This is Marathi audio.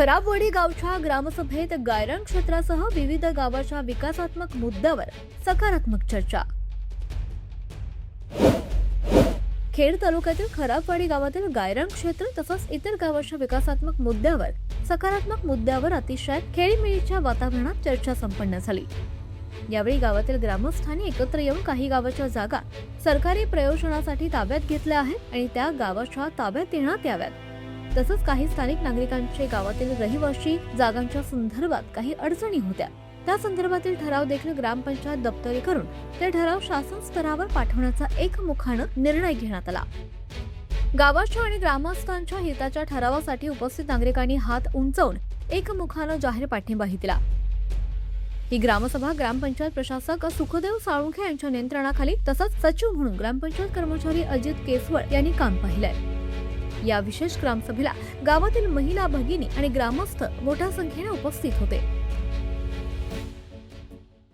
खराबवाडी गावच्या ग्रामसभेत गायरान क्षेत्रासह विविध गावाच्या विकासात्मक मुद्द्यावर सकारात्मक चर्चा। खेड तालुक्यातील खराबवाडी गावातील गायरान क्षेत्र तसंच इतर गावाच्या विकासात्मक मुद्द्यावर अतिशय खेळीमेळीच्या वातावरणात चर्चा संपन्न झाली। यावेळी गावातील ग्रामस्थांनी एकत्र येऊन काही गावाच्या जागा सरकारी प्रयोजनासाठी ताब्यात घेतल्या आहेत आणि त्या गावाच्या ताब्यात येण्यात याव्यात। तसंच काही स्थानिक नागरिकांचे गावातील रहिवासी जागांच्या संदर्भात काही अडचणी होत्या, त्या संदर्भातील ठराव देखील ग्रामपंचायत दप्तरी करून ते ठराव शासन स्तरावर पाठवण्याचा एकमुखाने निर्णय घेण्यात आला। गावाच्या आणि ग्रामस्थांच्या हिताच्या ठरावासाठी उपस्थित नागरिकांनी हात उंचावून एकमुखाने जाहीर पाठिंबाही दिला। ही ग्रामसभा ग्रामपंचायत प्रशासक सुखदेव साळुंखे यांच्या नियंत्रणाखाली तसंच सचिव म्हणून ग्रामपंचायत कर्मचारी अजित केसवळ यांनी काम पाहिलंय। या विशेष ग्रामसभेला गावातील महिला भगिनी आणि ग्रामस्थ मोठ्या संख्येने उपस्थित होते।